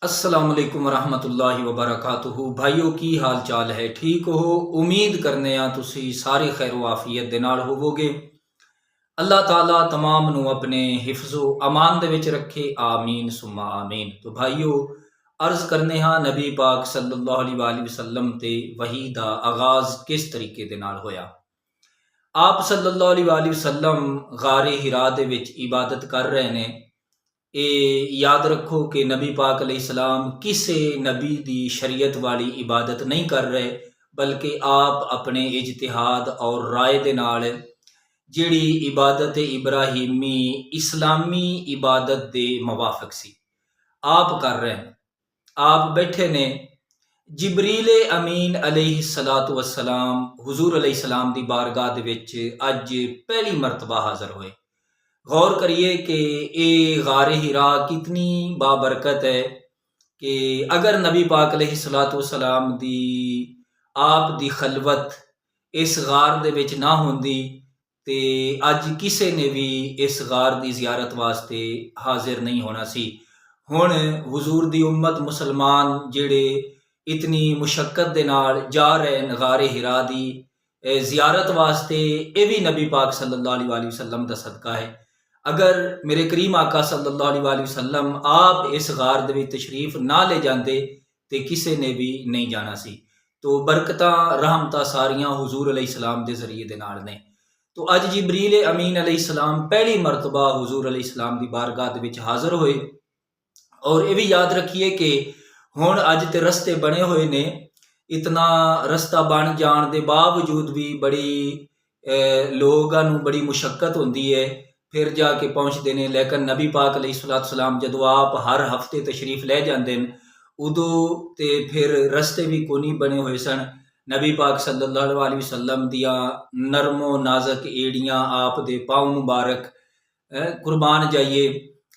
अस्सलाम वालेकुम रहमतुल्लाहि व बरकातुहू। भाइयों की हाल चाल है? ठीक हो? उम्मीद करने आ तुसी सारे खैर आफियत दे नाल होवोगे। अल्लाह ताला तमाम नू अपने हिफ्ज़ो अमान दे विच रखे, आमीन सुम्मा आमीन। तो भाइयों, अर्ज़ करने हाँ नबी पाक सल्लल्लाहु अलैहि वसल्लम ते वही दा आगाज़ किस तरीके दे नाल होया। आप सल्लल्लाहु अलैहि वसल्लम गारे हिरा दे विच इबादत कर रहे ने। याद रखो कि नबी पाक अलैहिस्सलाम किसी नबी दी शरीयत वाली इबादत नहीं कर रहे, बल्कि आप अपने इजतिहाद और राय दे नाल जिहड़ी इबादत इब्राहिमी इस्लामी इबादत दे मुवाफिक सी आप कर रहे हैं। आप बैठे ने। जिबरील अमीन अलैहिस्सलातु वस्सलाम हुजूर अलैहिस्सलाम दी बारगाह दे विच अज पहली मरतबा हाज़र होए। गौर करिए कि ये गारे हिरा कितनी बाबरकत है कि अगर नबी पाक अलैहिस्सलातु वस्सलाम दी आप दी खलवत इस गार दे विच ना होंदी ते अज किसी ने भी इस गार दी जियारत वास्ते हाजिर नहीं होना सी। हुण हुजूर दी उम्मत मुसलमान जिहड़े इतनी मुशक्कत दे नाल जा रहे हैं गारे हिरा दी जियारत वास्ते, ये भी नबी पाक सल्लल्लाहु अलैहि वसल्लम दा सदका है। अगर मेरे करीम आका सल्लल्लाहु अलैहि वसल्लम आप इस गार दे विच तशरीफ ना ले जाते तो किसी ने भी नहीं जाना सी। तो बरकतां रहमतां सारियां हुजूर अलैहिस्सलाम दे जरिए दे नाल ने। तो अज जिबरील अमीन अलैहिस्सलाम पहली मरतबा हुजूर अलैहिस्सलाम दी बारगाह दे विच हाज़र होए। और ये भी याद रखिए कि हुण अज ते रस्ते बने हुए ने। इतना रस्ता बन जाण दे बावजूद भी बड़ी लोगां नूं बड़ी मुशक्कत होंदी है, फिर जाके पहुँचते हैं। लेकिन नबी पाक अलैहिस्सलाम जदों आप हर हफ्ते तशरीफ लै जाते हैं, उदों ते फिर रस्ते भी कोनी बने हुए सन। नबी पाक सल्लल्लाहु अलैहि वसल्लम दियां नरमो नाजक एड़ियां आप दे पाँव मुबारक कुर्बान जाइए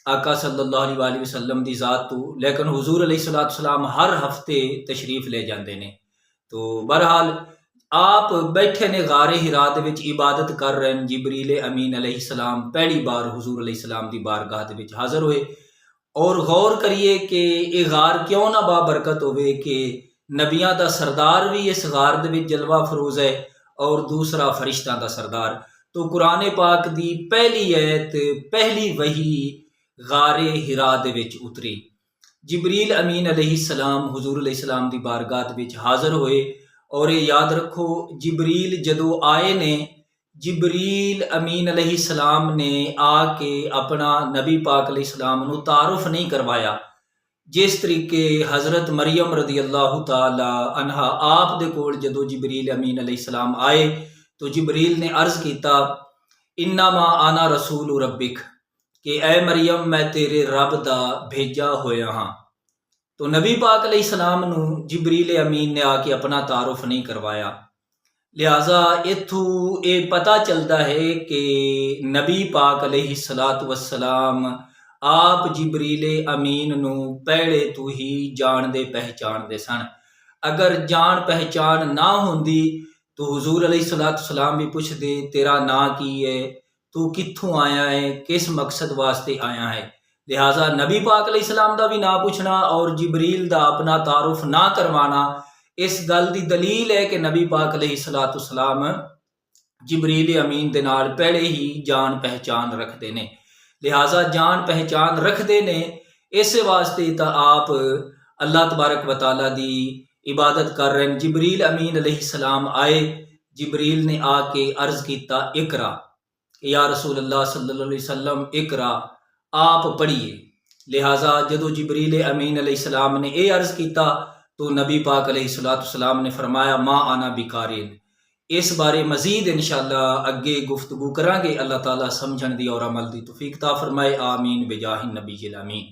आका सल्लल्लाहु अलैहि वसल्लम दी ज़ात तू। लेकिन हुजूर अलैहिस्सलाम हर हफ्ते तशरीफ ले जाते हैं। तो बहरहाल आप बैठे ने गारे हिरा दे विच इबादत कर रहे हैं। जिबरील अमीन अलैहिस्सलाम पहली बार हुजूर अलैहिस्सलाम दी बारगाह दे विच हाज़र हुए। और गौर करिए कि ये गार क्यों ना बाबरकत होवे कि नबियां दा सरदार भी इस गार दे विच जलवा फरोज है और दूसरा फरिश्तां दा सरदार। तो कुरान पाक दी पहली आयत पहली वही गारे हिरा दे विच उतरी। जिबरील अमीन अलैहिस्सलाम हुजूर अलैहिस्सलाम दी बारगाह दे विच हाज़र होए। और ये याद रखो, जिबरील जदों आए ने, जिबरील अमीन अलैहिस्सलाम ने आके अपना नबी पाक अलैहिस्सलाम नूं तारुफ नहीं करवाया। जिस तरीके हज़रत मरियम रदी अल्लाह तआला अन्हा आप दे कोल जदों जिबरील अमीन अलैहिस्सलाम आए तो जिबरील ने अर्ज़ किया, इन्नमा आना रसूल रब्बिक, कि ऐ मरियम मैं तेरे रब दा भेजा होया हाँ। तो नबी पाक अलैहिस्सलाम नूं जिबरील अमीन ने आके अपना तारुफ नहीं करवाया। लिहाजा इथू ये पता चलता है कि नबी पाक अलैहिस्सलातु वस्सलाम आप जिबरील अमीन नूं पहले तो ही जानदे पहचानदे सन। अगर जान पहचान ना होंदी तो हुजूर अलैहिस्सलातु वस्सलाम भी पुछदे, तेरा नां की है, तू कित्थों आया है, किस मकसद वास्ते आया है। लिहाजा नबी पाक अलैहिस्सलाम दा भी ना पूछना और जिबरील दा अपना तारुफ ना करवाना इस गल की दलील है कि नबी पाक अलैहिस्सलातु वस्सलाम जिबरील अमीन दे नाल पहले ही जान पहचान रखते ने। लिहाजा जान पहचान रखते ने, इस वास्ते तो आप अल्लाह तबारक व तआला दी इबादत कर रहे हैं। जिबरील अमीन अलैहिस्सलाम आए, जिबरील ने आके अर्ज किया, इकरा, या रसूल अल्लाह सल्लल्लाहु अलैहि वसल्लम इकरा, आप पढ़िए। लिहाजा जदों जिबरील अमीन अलैहिस्सलाम ने यह अर्ज किया तो नबी पाक अलैहिस्सलाम ने फरमाया, माँ आना बिकारिन। इस बारे मजीद इंशाअल्लाह अगे गुफ्तगू करांगे। अल्लाह ताला समझण दी और अमल दी तौफीक ता फरमाए, आमीन बेजाहिन नबी अमीन।